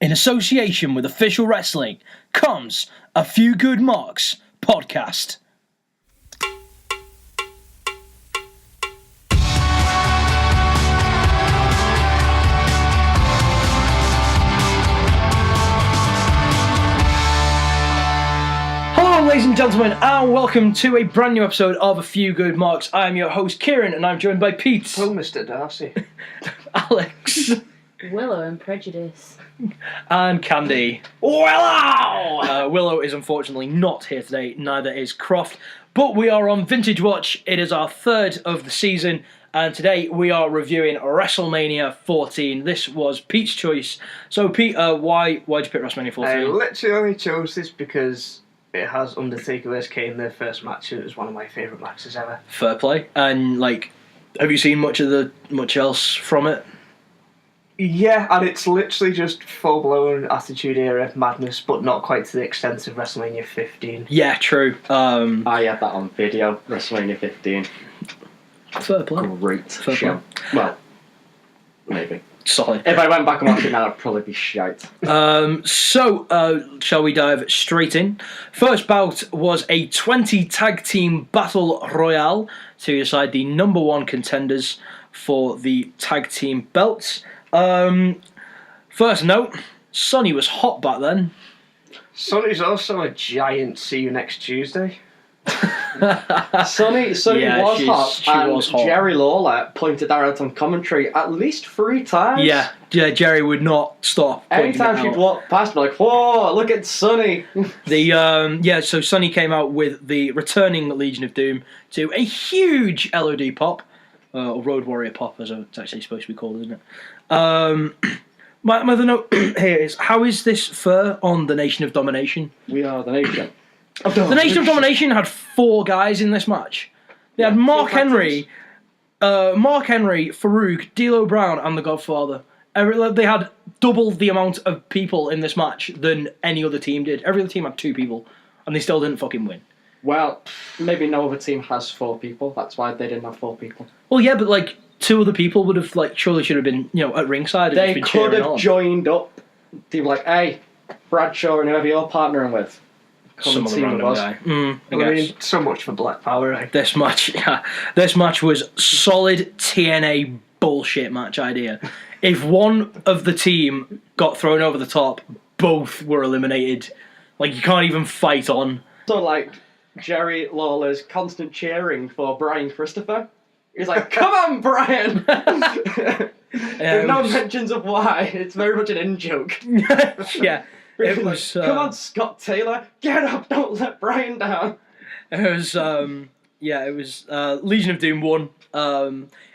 In association with Official Wrestling comes A Few Good Marks podcast. Hello, ladies and gentlemen, and welcome to a brand new episode of A Few Good Marks. I am your host, Kieran, and I'm joined by Pete. Oh, Mr. Darcy. Alex. Willow and Prejudice. And Candy. Willow! Willow is unfortunately not here today, neither is Croft, but we are on VintageWatch. It is our third of the season, and today we are reviewing Wrestlemania 14. This was Pete's choice. So, Pete, why'd you pick Wrestlemania 14? I literally only chose this because it has Undertaker vs Kane, their first match. It was one of my favourite matches ever. Fair play. And, have you seen much else from it? Yeah, and it's literally just full-blown Attitude Era madness, but not quite to the extent of WrestleMania 15. Yeah, true. I had that on video, WrestleMania 15. Fair play. Great Fair show. play. Well, maybe. Solid. If I went back and watched it now, I'd probably be shite. So, shall we dive straight in? First bout was a 20 tag team battle royale to decide the number one contenders for the tag team belts. First note, Sonny was hot back then. Sonny's also a giant see you next Tuesday. Sonny Yeah, was hot, she and was hot. Jerry Lawler pointed that out on commentary at least 3 times. Yeah, Jerry would not stop. Anytime she'd walk past, be like, whoa, look at Sonny. So Sonny came out with the returning Legion of Doom to a huge LOD pop, or Road Warrior pop, as it's actually supposed to be called, isn't it? My other note here is, how is this fair on the Nation of Domination? We are the nation. The Nation of Domination had 4 guys in this match. They had Mark Henry, Farouk, D'Lo Brown, and the Godfather. They had double the amount of people in this match than any other team did. Every other team had 2 people, and they still didn't fucking win. Well, maybe no other team has 4 people. That's why they didn't have 4 people. Well, yeah, but 2 other people would have surely should have been at ringside. And They just been could cheering have on. joined up. They were like, hey, Bradshaw and whoever you're partnering with. Some other random guy. I guess. So much for Black Power, eh? This match was solid TNA bullshit match idea. If one of the team got thrown over the top, both were eliminated. You can't even fight on. So, Jerry Lawler's constant cheering for Brian Christopher. He's like, come on, Brian! There's no mentions of why. It's very much an in-joke. Yeah. It was, come on, Scott Taylor, get up! Don't let Brian down. It was, Legion of Doom won.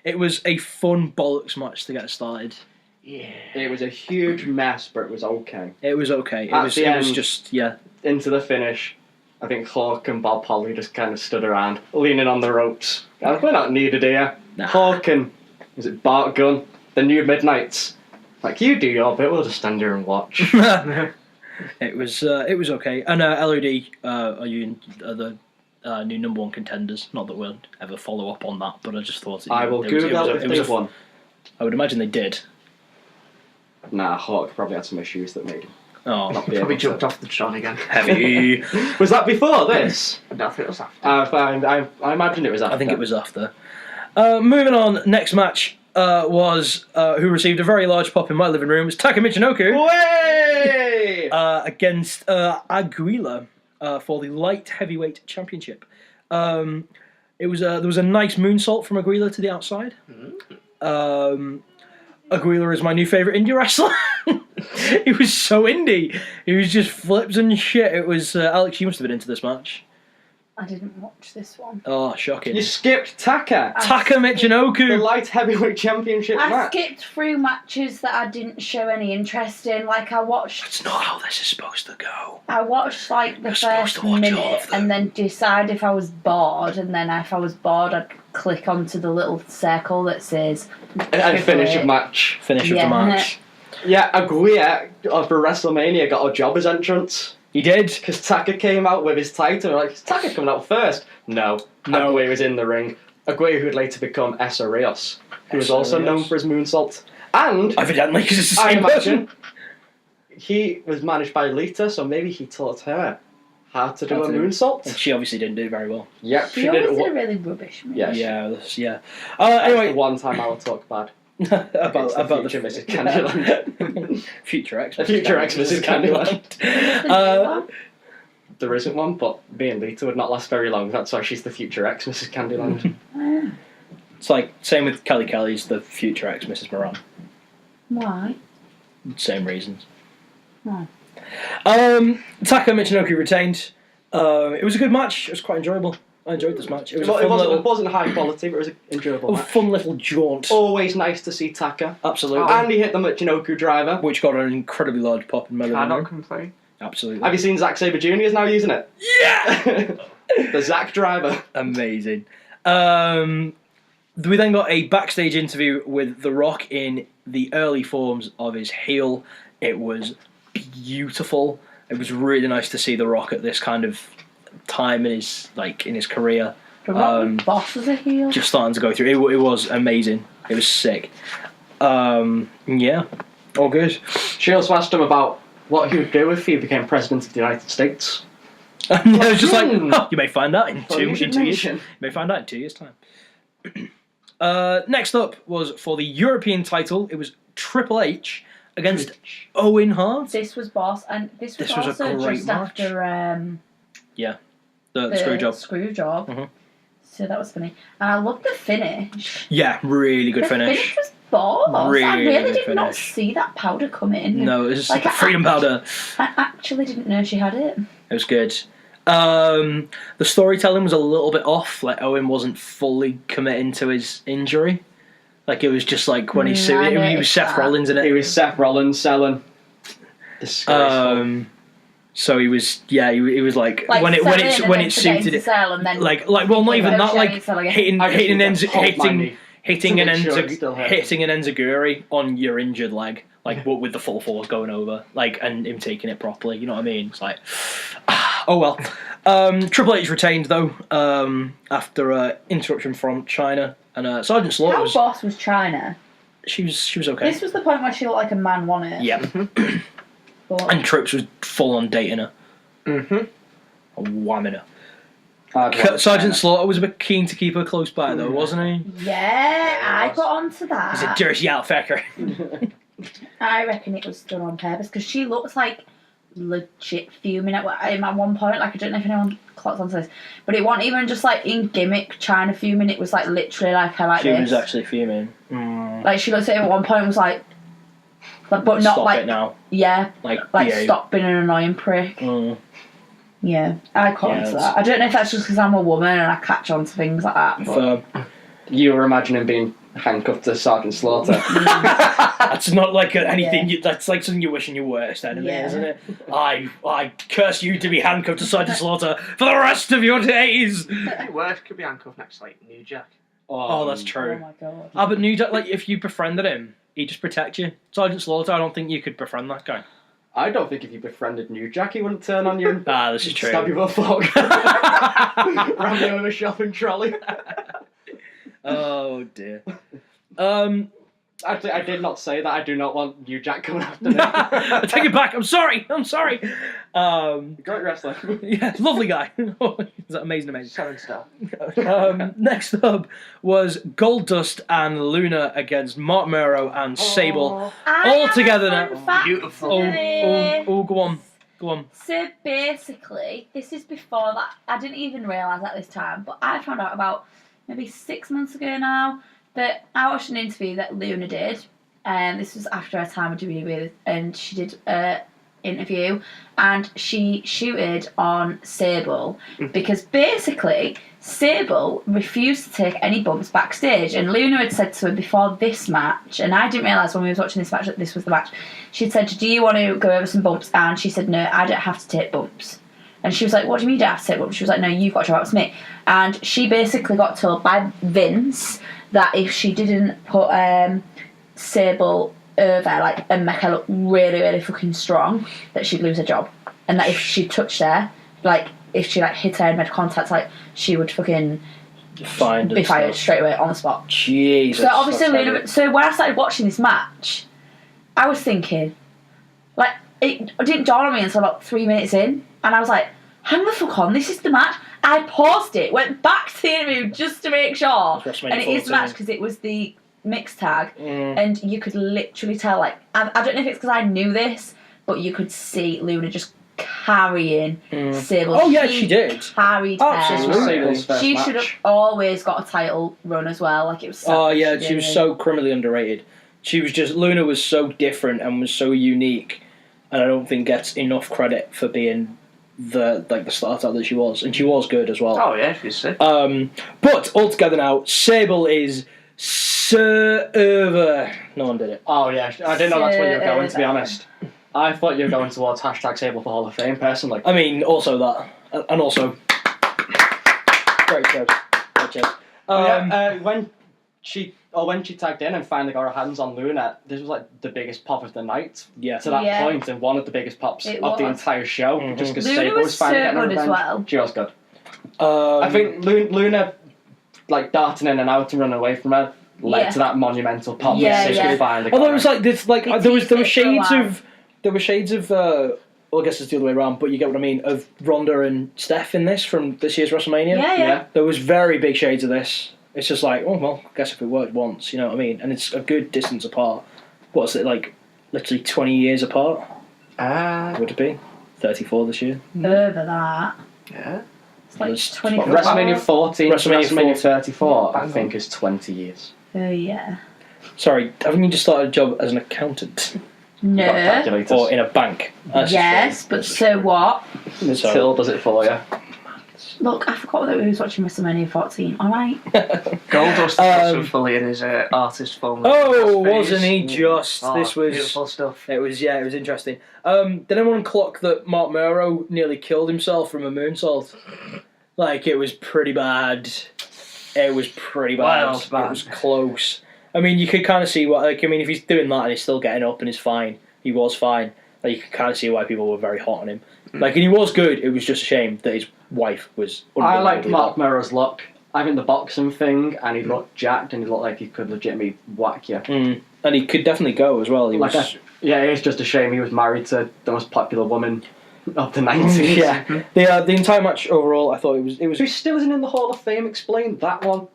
It was a fun bollocks match to get started. Yeah. It was a huge mess, but it was okay. It was okay. It was just into the finish. I think Hawk and Bob Holly just kind of stood around, leaning on the ropes. We're not needed here. Nah. Hawk and Bart Gunn, the New Midnights. You do your bit, we'll just stand here and watch. It was okay. And LOD are you the new number one contenders? Not that we'll ever follow up on that, but I just thought I will Google if they won. I would imagine they did. Nah, Hawk probably had some issues that made him. Oh, not be Probably able jumped to. off the Tron again. Heavy. Was that before this? No, I think it was after. I imagine it was after. I think it was after. Moving on, next match was who received a very large pop in my living room was Taka Michinoku. Way! Against Aguila for the light heavyweight championship. There was a nice moonsault from Aguila to the outside. Aguila is my new favourite indie wrestler. He was so indie. He was just flips and shit. It was Alex. You must have been into this match. I didn't watch this one. Oh, shocking! You skipped Taka. Taka Michinoku. The light heavyweight championship I match. skipped through matches that I didn't show any interest in. I watched. That's not how this is supposed to go. I watched the You're supposed first to watch all minute of them. and then decide if I was bored, and then if I was bored, I'd click onto the little circle that says. And finish a match. Finish of the match. Yeah, Aguila for WrestleMania got a jobber's entrance. He did. Because Taka came out with his title. Is Taka coming out first? No. Aguila was in the ring. Aguila, who would later become Essa Rios, who was also known for his moonsault. And Evidently, because it's the I same person. imagine he was managed by Lita, so maybe he taught her how to do a And moonsault. she obviously didn't do very well. Yep, She always did a really rubbish move. Yeah, Yeah. Anyway, Anyway, the one time I will talk bad. about the future Mrs. Candyland. Future X. Future X Mrs. Candyland. Uh, There isn't one, but me and Lita would not last very long. That's why she's the future X Mrs. Candyland. It's like same with Kelly's the future X Mrs. Moran. Why? Same reasons. Oh. Taka Michinoku retained. It was a good match. It was quite enjoyable. I enjoyed this match. It was It wasn't high quality, but it was an enjoyable match. fun little jaunt. Always nice to see Taka. Absolutely. And he hit the Michinoku driver. Which got an incredibly large pop in Melody. Cannot complain. Absolutely. Have you seen Zack Sabre Jr. is now using it? Yeah! The Zack driver. Amazing. We then got a backstage interview with The Rock in the early forms of his heel. It was beautiful. It was really nice to see The Rock at this kind of time in his career. The Rock boss was a heel. Just starting to go through. It was amazing. It was sick. Yeah, all good. She also asked him about what he would do if he became president of the United States. And I was just like, oh, you may find out in 2 years. mention. You may find out in 2 years' time. Next up was for the European title. It was Triple H against Owen Hart. This was boss, and this was a also great just match. after The screw job. Screw job. Mhm. So that was funny, and I loved the finish. Yeah, really good The finish. was boss. Really I really good did not finish. see that powder come in. No, it was Like, the freedom powder. I actually didn't know she had it. It was good. The storytelling was a little bit off. Like Owen wasn't fully committing to his injury. Like it was just like when he I was Seth noticed Rollins in it. He was Seth Rollins selling. Disgraceful. So he was like when it suited it. And then Like well, not even that. Like hitting I just an need to hold my knee hitting to an make sure it still hurts. hitting an enziguri on your injured leg, like but with the full force going over, like and him taking it properly. You know what I mean? It's like, oh well. Triple H retained though after interruption from China and Sergeant Slaughter. How boss was China? She was okay. This was the point where she looked like a man won it. Yeah. But And Trips was full on dating her. Whamming her. Sergeant Slaughter was a bit keen to keep her close by though, wasn't he? yeah, I got onto that. He's a dirty outfecker. I reckon it was done on purpose because she looks like legit fuming at one point. Like I don't know if anyone clocks onto this, but it wasn't even just like in gimmick China fuming. It was like literally like her like She this. was actually fuming. Like she looked at him at one point and was like but not Stop like it now. yeah, Like stop being an annoying prick. Yeah, I caught onto that. I don't know if that's just because I'm a woman and I catch on to things like that. But You were imagining being handcuffed to Sergeant Slaughter. That's not like anything. That's like something you wish in your worst enemy, Yeah. isn't it? I curse you to be handcuffed to Sergeant Slaughter for the rest of your days. Worse could be handcuffed next to like New Jack. Oh, that's oh true. my god. But New Jack, like if you befriended him, he'd just protect you. Sergeant Slaughter, I don't think you could befriend that guy. I don't think if you befriended New Jack, he wouldn't turn on you and This is true. stab you with a fork. Ram you with a shopping trolley. Oh dear. Actually, I did not say that. I do not want New Jack coming after me. I take it back. I'm sorry. Great wrestler. Yeah, lovely guy. Is that amazing? 7-star. Next up was Goldust and Luna against Mark Mero and Sable. All together now. Beautiful. Oh, go on. So basically, this is before that. I didn't even realise at this time, but I found out about maybe 6 months ago now that I watched an interview that Luna did, and this was after her time with WWE, and she did an interview, and she shooted on Sable because basically Sable refused to take any bumps backstage, and Luna had said to her before this match, and I didn't realise when we were watching this match that this was the match. She'd said, "Do you want to go over some bumps?" And she said, "No, I don't have to take bumps." And she was like, "What do you mean you don't have to take bumps?" She was like, "No, you've got to have it with me." And she basically got told by Vince that if she didn't put Sable over and make her look really, really fucking strong, that she'd lose her job. And that if she touched her, if she hit her and made contact, she would fucking be fired straight away on the spot. Jesus. So obviously, Luna. So when I started watching this match, I was thinking, it didn't dawn on me until about 3 minutes in, and I was like, hang the fuck on, this is the match. I paused it, went back to the interview just to make sure, and it is the match because it was the mixed tag, and you could literally tell, like, I don't know if it's because I knew this, but you could see Luna just carrying Sable. Oh yeah, she did. Carried her. She should have always got a title run as well. Like, it was. Oh yeah, she was so criminally underrated. Luna was so different and was so unique, and I don't think gets enough credit for being the starter that she was, and she was good as well. Oh yeah, she's sick. But altogether now, Sable is over. No one did it. Oh yeah, I didn't know that's where you were going, to be honest. I thought you were going towards #Sable for Hall of Fame, personally. I mean, also that, and also great shows. When she tagged in and finally got her hands on Luna, this was like the biggest pop of the night. Yeah. To that point, and one of the biggest pops of the entire show, just because Luna Sable was finally getting her revenge. as well. She was good. I think Luna, like darting in and out and running away from her, led to that monumental pop. Finally. Although it was like this, like there were shades of. Well, I guess it's the other way around, but you get what I mean, of Ronda and Steph in this from this year's WrestleMania. Yeah. There was very big shades of this. It's just like, oh, well, I guess if it worked once, you know what I mean? And it's a good distance apart. What's it, like, literally 20 years apart? Would it be? 34 this year? Over that. Yeah. It's like 24. WrestleMania 14, WrestleMania 34, I think, on. is 20 years. Yeah. Sorry, haven't you just started a job as an accountant? No. Or in a bank? Yes, but so what? Till does it for you. Look, I forgot that we was watching WrestleMania 14. Alright. Goldust was fully in his artist form. Oh, wasn't he just? This was beautiful stuff. It was interesting. Did anyone clock that Mark Mero nearly killed himself from a moonsault? Like, it was pretty bad. It was close. I mean, you could kind of see if he's doing that and he's still getting up and he's fine. He was fine. Like, you could kind of see why people were very hot on him. Like, and he was good. It was just a shame that his wife was. I liked Mark Mero's look. I think the boxing thing, and he looked jacked, and he looked like he could legitimately whack you. And he could definitely go as well. It's just a shame he was married to the most popular woman of the 90s. The entire match overall, I thought it was. Who still isn't in the Hall of Fame? Explain that one.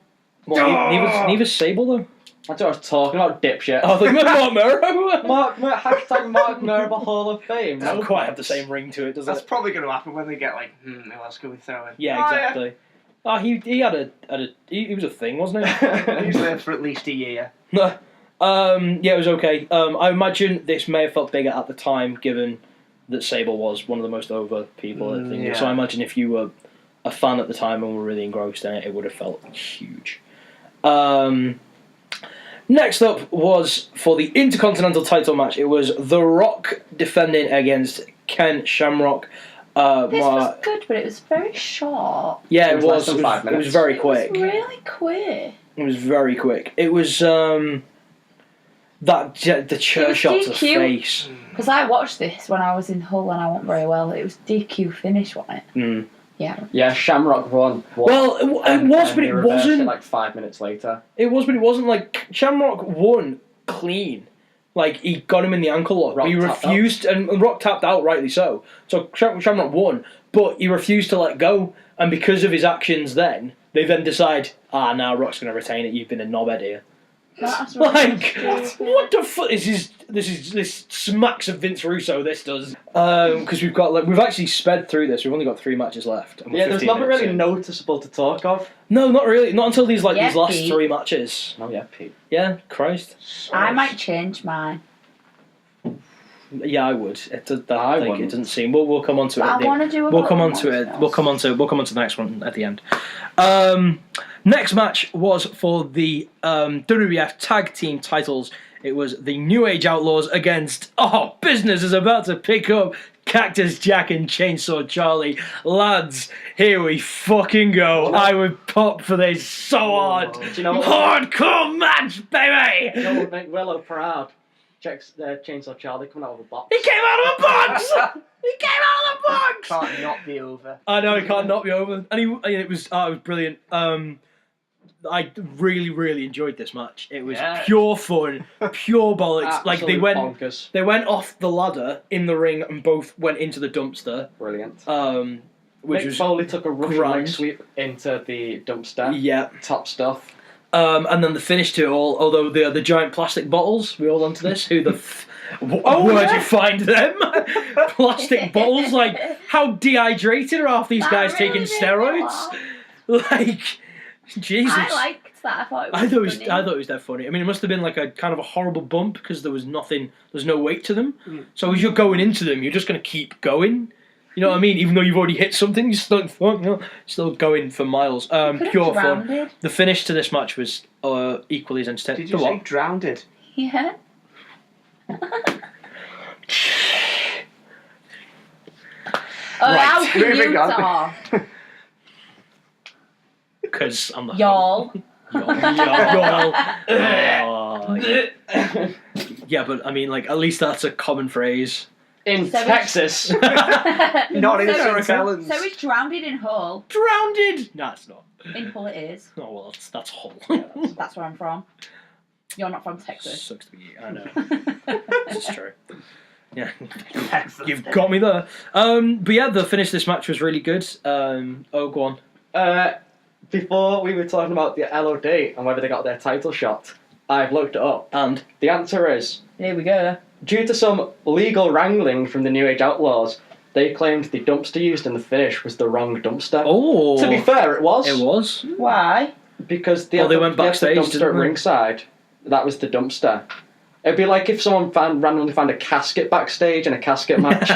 Well, neither Sable though. That's what I was talking about, dipshit. Oh, the Mark Mero. Mark Mero Hall of Fame. Doesn't quite have the same ring to it, does it? That's probably going to happen when they get like, who else can we throw in? Yeah, exactly. Oh, he had he was a thing, wasn't he? He was there for at least a year. Yeah, it was okay. I imagine this may have felt bigger at the time, given that Sable was one of the most over people. So I imagine if you were a fan at the time and were really engrossed in it, it would have felt huge. Next up was for the Intercontinental title match. It was The Rock defending against Ken Shamrock. This was good, but it was very short. Yeah, it was. It was very quick. It was really quick. It was very quick. It was the chair shot to the face. Because I watched this when I was in Hull and I wasn't very well. It was DQ finish, wasn't it? Yeah, Shamrock won. Well, it was, but it wasn't. Like 5 minutes later. It was, but it wasn't. Like, Shamrock won clean. Like, he got him in the ankle lock. But he refused, and Rock tapped out, rightly so. So Shamrock won, but he refused to let go. And because of his actions then, they then decide, now Rock's going to retain it. You've been a knobhead here. That's like, what the fuck? This smacks of Vince Russo. This does because we've actually sped through this. We've only got 3 matches left. There's nothing really noticeable to talk of. No, not really. Not until these last 3 matches. Oh yeah, Pete. Yeah, Christ. I might change mine. Yeah, I would. It doesn't seem. We'll come on to it. I want to do a. We'll come on to it. We'll come on to the next one at the end. Next match was for the WWF Tag Team titles. It was the New Age Outlaws against business is about to pick up Cactus Jack and Chainsaw Charlie. Lads, here we fucking go. I would pop for this so hard. Do you know what? Hardcore match, baby! You know what would make Willow proud? Checks Chainsaw Charlie coming out of a box. He came out of a box! He came out of the box! Can't not be over. I know, he can't not be over. And it was brilliant. I really, really enjoyed this match. It was pure fun, pure bollocks. Like bonkers. they went off the ladder in the ring and both went into the dumpster. Brilliant. Which Mick was Foley took a Russian leg sweep into the dumpster. Yeah. Top stuff. And then the finish to it all, although the giant plastic bottles, we all onto this, who the where'd you find them? Plastic bottles, like, how dehydrated are half these guys taking steroids? Like, Jesus. I liked that. I thought it was funny. I thought it was dead funny. I mean, it must have been like a kind of a horrible bump because there was no weight to them. So as you're going into them, you're just going to keep going. You know what I mean? Even though you've already hit something, you're still going for miles. Pure fun. The finish to this match was equally as entertaining. Did you say drowned? Yeah. How can moving you on. talk? Because I'm the Y'all. Y'all. Yeah, but I mean, like, at least that's a common phrase. In Texas. Not in St. Helens. So it's drowned in Hull. Drowned? No, it's not. In Hull it is. Oh, well, that's Hull. That's where I'm from. You're not from Texas. Sucks to be you. I know. This is true. Yeah. You've got me there. But yeah, the finish of this match was really good. Go on. Before we were talking about the LOD and whether they got their title shot, I've looked it up. And the answer is... Here we go. Due to some legal wrangling from the New Age Outlaws, they claimed the dumpster used in the finish was the wrong dumpster. Oh. To be fair, it was. It was. Why? Because they went backstage, the dumpster at ringside. That was the dumpster. It'd be like if someone randomly found a casket backstage in a casket match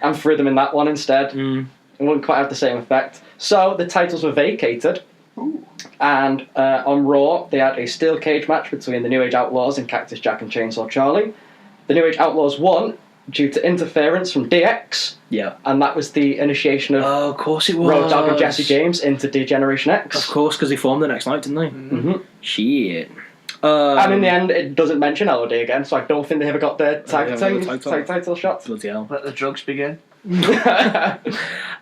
and threw them in that one instead. It wouldn't quite have the same effect. So the titles were vacated. Ooh. And on Raw, they had a steel cage match between the New Age Outlaws and Cactus Jack and Chainsaw Charlie. The New Age Outlaws won due to interference from DX. Yeah. And that was the initiation of of course it was. Road Dogg and Jesse James into D-Generation X. Of course, because they formed the next night, didn't they? Mm-hmm. Shit. And in the end, it doesn't mention LOD again, so I don't think they ever got their tag title shots. Bloody hell. Let the drugs begin. But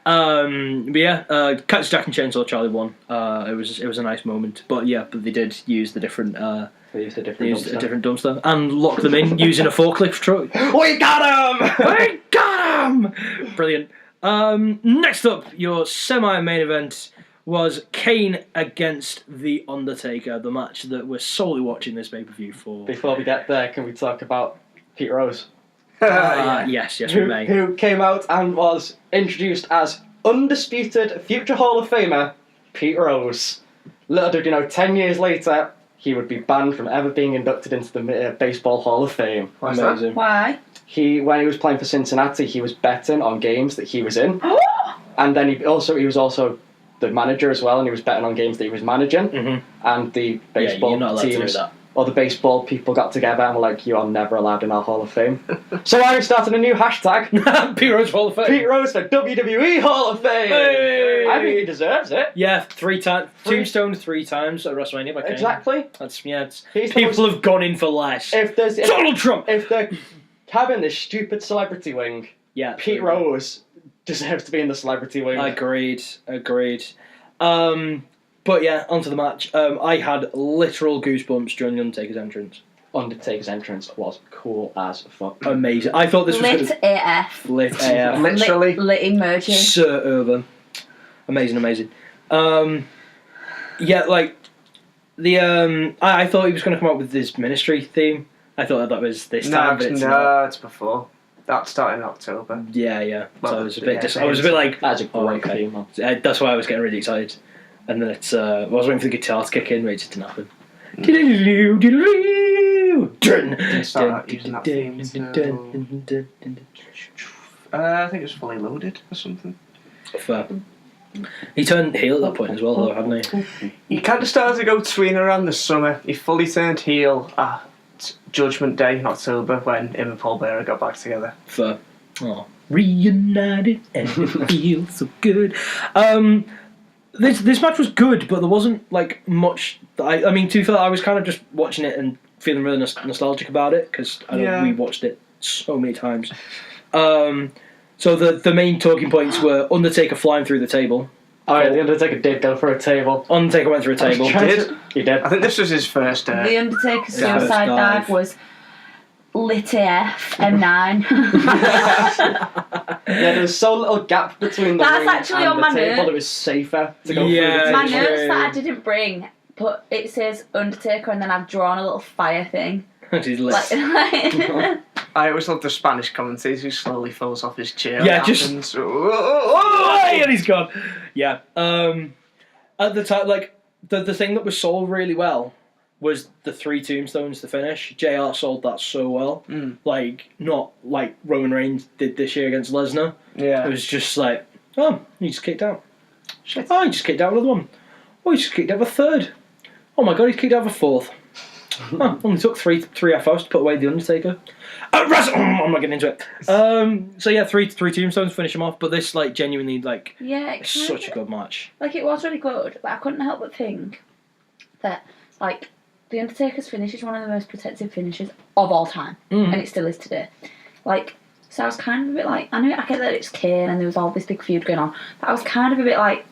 yeah, Cactus Jack and Chainsaw Charlie won. It was a nice moment. But yeah, they did use the different. They used a different dumpster and locked them in using a forklift truck. We got him! We got him! Brilliant. Next up, your semi-main event was Kane against The Undertaker, the match that we're solely watching this pay-per-view for. Before we get there, can we talk about Pete Rose? Yes, we may. Who came out and was introduced as undisputed future Hall of Famer, Pete Rose. Little did you know, 10 years later, he would be banned from ever being inducted into the Baseball Hall of Fame. Amazing. Why? When he was playing for Cincinnati, he was betting on games that he was in. And then he was also the manager as well, and he was betting on games that he was managing. Mm-hmm. And the baseball you're not allowed teams, to do that. or the baseball people got together and were like, "You are never allowed in our Hall of Fame." So I started a new hashtag: Pete Rose Hall of Fame. Pete Rose for WWE Hall of Fame. Hey! I think he deserves it. Yeah, 3 times. Tombstone 3 times at WrestleMania by Kane. Exactly. People have gone in for less. Donald Trump. If they're having this stupid celebrity wing, Pete Rose deserves to be in the celebrity wing. Agreed. But yeah, onto the match. I had literal goosebumps during the Undertaker's entrance. Undertaker's entrance was cool as fuck. Amazing. I thought this was Lit AF. Lit AF. Literally. Lit emerging. Sir Urban. Amazing. Yeah, like the I thought he was going to come up with this ministry theme. I thought that was this time. It's before. That started in October. Yeah. Well, so I was a bit. I was a bit like. That's a great theme. That's why I was getting really excited. And then I was waiting for the guitar to kick in, but it didn't happen. Didn't start out using that theme I think it was Fully Loaded or something. Fair. He turned heel at that point as well, though, hadn't he? He kind of started to go tween around the summer. He fully turned heel at Judgment Day in October when him and Paul Bearer got back together. Fair. Oh, reunited and it feels so good. This match was good, but there wasn't like much. I mean, to be fair, I was kind of just watching it and feeling really nostalgic about it because we watched it so many times. So the main talking points were Undertaker flying through the table, Oh, yeah, the Undertaker did go for a table. Undertaker went through a table. He did. He did. I think this was his first. The Undertaker's Yeah. suicide First dive dive. was lit AF M9. Yeah, there was so little gap between the That's ring actually and on the my table note. that it was safer to go Yeah, through the My table. notes true. that I didn't bring, but it says Undertaker and then I've drawn a little fire thing. He's lit. Like, I always love the Spanish commentators who slowly falls off his chair. Yeah, and just- happens. Oh, and he's gone. Yeah. At the time, like the thing that was sold really well was the 3 tombstones to finish. JR sold that so well. Like not like Roman Reigns did this year against Lesnar. Yeah. It was just like, oh, he just kicked out. Shit. Oh, he just kicked out another one. Oh, he just kicked out a third. Oh my god, he kicked out a fourth. Oh, only took three FOs to put away the Undertaker. I'm not getting into it. So yeah, three tombstones finish him off. But this like genuinely like yeah, it's such a good match. Like it was really good, but I couldn't help but think that like the Undertaker's finish is one of the most protective finishes of all time, and it still is today. Like, so I was kind of a bit like, I get that it's Kane and there was all this big feud going on, but I was kind of a bit like,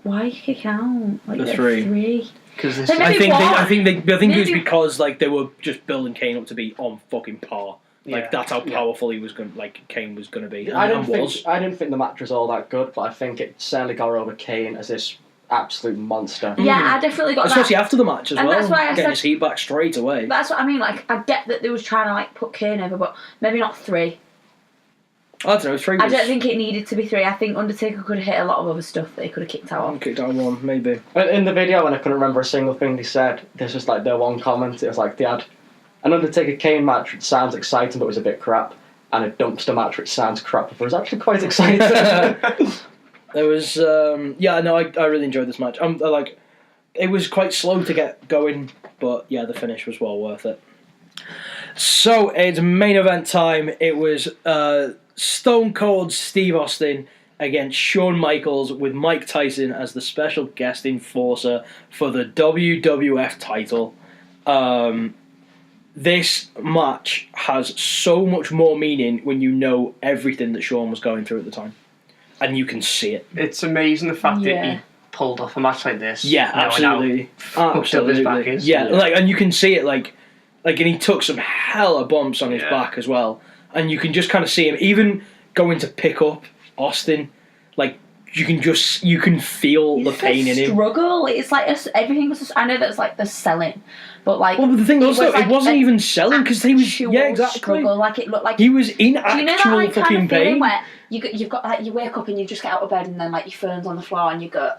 why kick out? Like The they're three. Because this. They I Maybe think one. I think it was Maybe- because like they were just building Kane up to be on fucking par. Like Yeah. that's how powerful he was going. Like Kane was going to be. I And didn't was. think I didn't think the match was all that good, but I think it certainly got over Kane as this absolute monster. Yeah, I definitely got Especially that. after the match as And well. that's why I Getting said- his heat back straight away. That's what I mean. Like, I get that they was trying to like put Kane over, but maybe not 3. I don't know. 3 I was don't think it needed to be 3. I think Undertaker could have hit a lot of other stuff that he could have kicked out of. kicked out 1 maybe. In the video, when I couldn't remember a single thing they said, there's just like their one comment. It was like they had an Undertaker Kane match which sounds exciting but was a bit crap, and a dumpster match which sounds crap but was actually quite exciting. There was I really enjoyed this match. Like it was quite slow to get going, but yeah, the finish was well worth it. So it's main event time. It was Stone Cold Steve Austin against Shawn Michaels with Mike Tyson as the special guest enforcer for the WWF title. This match has so much more meaning when you know everything that Shawn was going through at the time. And you can see it. It's amazing the fact that Yeah. he pulled off a match like this. Yeah, knowing how absolutely. fucked up his back is. Yeah, like, and you can see it, like, and he took some hella bumps on his Yeah. back as well, and you can just kind of see him even going to pick up Austin, like you can feel the It's pain a in him. struggle. It's like everything was. I know that's like the selling, but like. Well, the thing also, like it wasn't an even selling because he was actual exactly. struggle. Like it looked like. He was in do you know that actual like kind fucking of feeling pain. where you've got like you wake up and you just get out of bed and then like your phone's on the floor and you go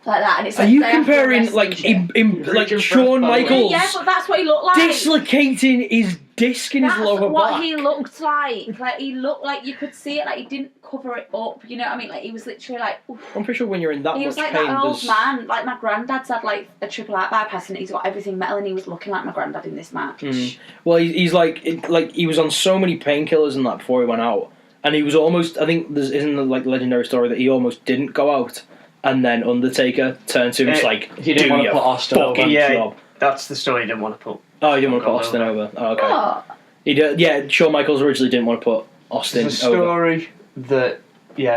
like that and it's Are like you they have to comparing rest like and shit. like Reaching for Shawn a phone. Michaels Yeah, but that's what he looked like. dislocating his disc in his That's lower what back? he looked like. Like he looked like you could see it. Like he didn't cover it up. You know what I mean? Like he was literally like. Oof. I'm pretty sure when you're in that He much was like pain, that old there's- man. Like my granddad's had like a triple heart bypass and he's got everything metal and he was looking like my granddad in this match. Well, he's like he was on so many painkillers and that before he went out, and he was almost. I think there's isn't the like legendary story that he almost didn't go out, and then Undertaker turned to him and was like, he didn't "Do want to your put Austin over. fucking Yeah, job." that's the story he didn't want to put. Oh, he didn't want to put Cold Austin over. Oh, okay. What? He did. Yeah, Shawn Michaels originally didn't want to put Austin There's a over. story that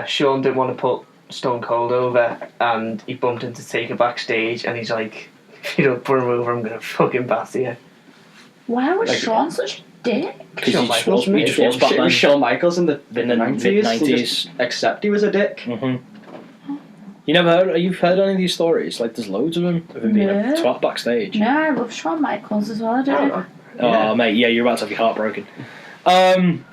Shawn didn't want to put Stone Cold over, and he bumped into Taker backstage, and he's like, "If you don't put him over, I'm gonna fucking batter you." Why was Like- Shawn such a dick? Because Shawn he just Michaels, was. He just was back It then. was Shawn Michaels in the In the 90s. mid-90s. Except he was a dick. You never heard? You've heard any of these stories? Like, there's loads of them of him being a No. twat backstage. No, I love Shawn Michaels as well. I don't know. Oh, mate, yeah, you're about to have your heart broken.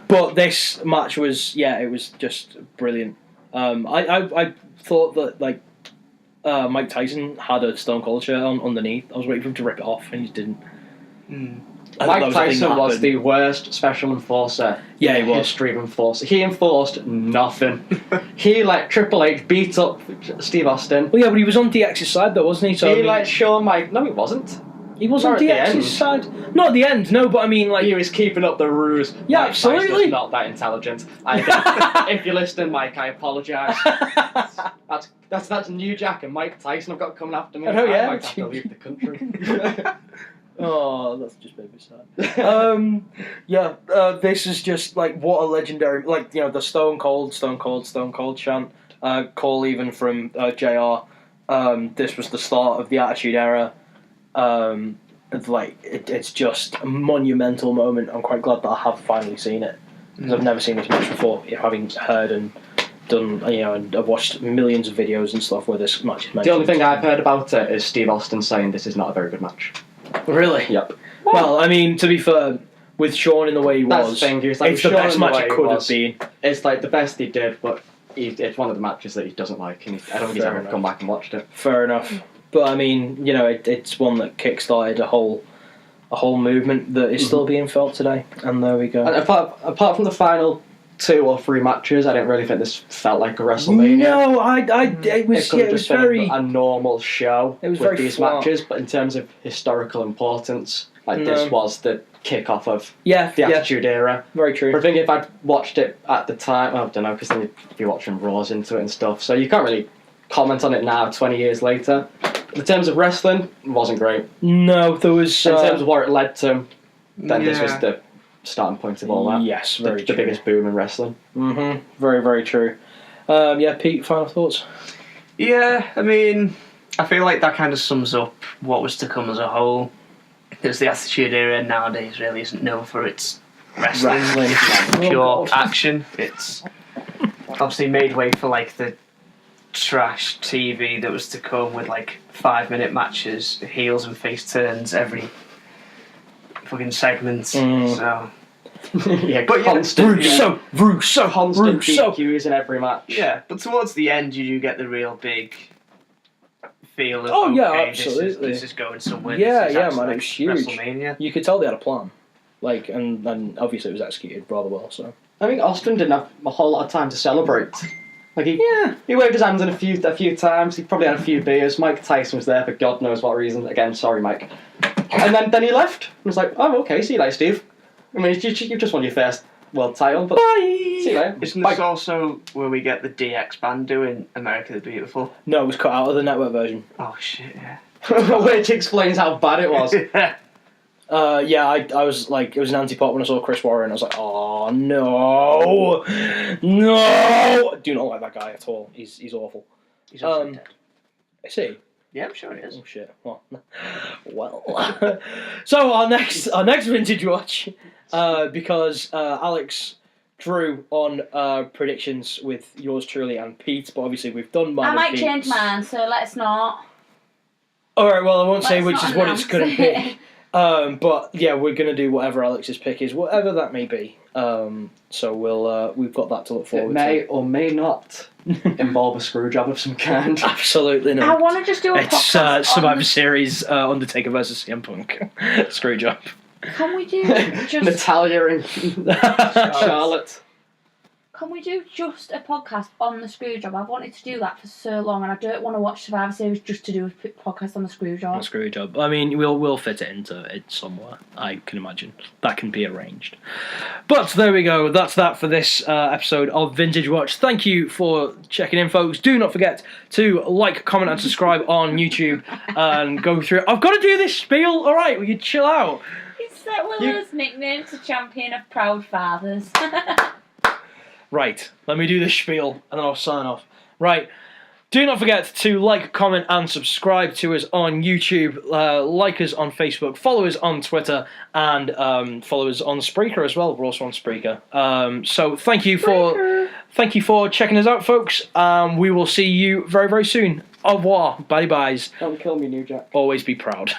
But this match was, it was just brilliant. I thought that, like, Mike Tyson had a Stone Cold shirt on underneath. I was waiting for him to rip it off, and he didn't. I thought that Mike was the thing Tyson that was happened. the worst special enforcer Yeah, in he the was. history of enforcer. He enforced nothing. He let Triple H beat up Steve Austin. Well, yeah, but he was on DX's side, though, wasn't he? So, I He mean, let Shawn Michaels... No, he wasn't. he was not on at the end. DX's side. Not at the end, no, but I mean, like... He was keeping up the ruse. Yeah, Mike Tyson's absolutely. not that intelligent. If you're listening, Mike, I apologise. That's New Jack and Mike Tyson have got coming after me. Oh, yeah. I might have to leave the country. Oh, that's just made me sad. This is just like what a legendary, like, you know, the Stone Cold chant call even from JR. This was the start of the Attitude Era. It's just a monumental moment. I'm quite glad that I have finally seen it, because I've never seen this match before, having heard and done, and I've watched millions of videos and stuff where this match is mentioned. The only thing I've heard about it is Steve Austin saying this is not a very good match. Really? Yep. Well, I mean, to be fair, with Sean in the way he That's was, the thing, it's the Sean best match it could have been. It's the best he did, but it's one of the matches that he doesn't like, and I don't think he's ever come back and watched it. Fair enough. But I mean, it's one that kick-started a whole movement that is still being felt today, and there we go. And apart from the final 2 or 3 matches, I didn't really think this felt like a WrestleMania. No, it was very a normal show. It was with very these flat. matches, but in terms of historical importance, this was the kick-off of the Attitude Era. Very true. But I think if I'd watched it at the time, I don't know, because then you'd be watching Raws into it and stuff, so you can't really comment on it now, 20 years later. In terms of wrestling, it wasn't great. No, there was... in terms of what it led to, then this was the starting point of all that. Yes, very the true. biggest boom in wrestling. Mm-hmm. Very, very true. Pete, final thoughts? Yeah, I mean, I feel like that kind of sums up what was to come as a whole. Because the Attitude Era nowadays really isn't known for its wrestling. Pure action. It's obviously made way for the trash TV that was to come with 5-minute matches, heels and face turns every fucking segment. So Yeah, but constant. Russo, Constant DQs in every match. Yeah, but towards the end you do get the real big feel of absolutely. this is going somewhere. Yeah, this is man, actually it was huge. WrestleMania. You could tell they had a plan, and obviously it was executed rather well. So I think Austin didn't have a whole lot of time to celebrate. He waved his hands in a few times. He probably had a few beers. Mike Tyson was there for God knows what reason. Again, sorry, Mike. And then he left. And was like, oh, okay, see you later, Steve. I mean, you just won your first world title, but bye. See you later. Isn't this also where we get the DX band doing America the Beautiful? No, it was cut out of the network version. Oh shit, yeah. Which explains how bad it was. I was like, it was an anti-pop when I saw Chris Warren. I was like, oh no, I do not like that guy at all. He's awful. He's also dead. Is he? Yeah, I'm sure he is. Oh shit. Well. So our next vintage watch, because Alex drew on predictions with yours truly and Pete, but obviously we've done mine. I might Pete's. change mine, so let's not. All right. Well, I won't say Let's which is not what it's going to announce be. But yeah, we're going to do whatever Alex's pick is, whatever that may be. So we've got that to look forward It may to. or may not involve a screw job of some kind. Absolutely not. I want to just do a It's podcast Survivor on... Series Undertaker versus CM Punk. Screw job. Can we do just... Natalia and Charlotte. Can we do just a podcast on the screw job? I've wanted to do that for so long, and I don't want to watch Survivor Series just to do a podcast on the screw job. Screw job. I mean, we'll fit it into it somewhere. I can imagine that can be arranged. But there we go. That's that for this episode of Vintage Watch. Thank you for checking in, folks. Do not forget to like, comment, and subscribe on YouTube and go through. I've got to do this spiel. All right, will you chill out? It's Willow's nickname to champion of proud fathers. Right, let me do this spiel and then I'll sign off. Right, do not forget to like, comment and subscribe to us on YouTube, like us on Facebook, follow us on Twitter, and follow us on Spreaker as well. We're also on Spreaker. So thank you for checking us out, folks. We will see you very, very soon. Au revoir. Bye-byes. Don't kill me, New Jack. Always be proud.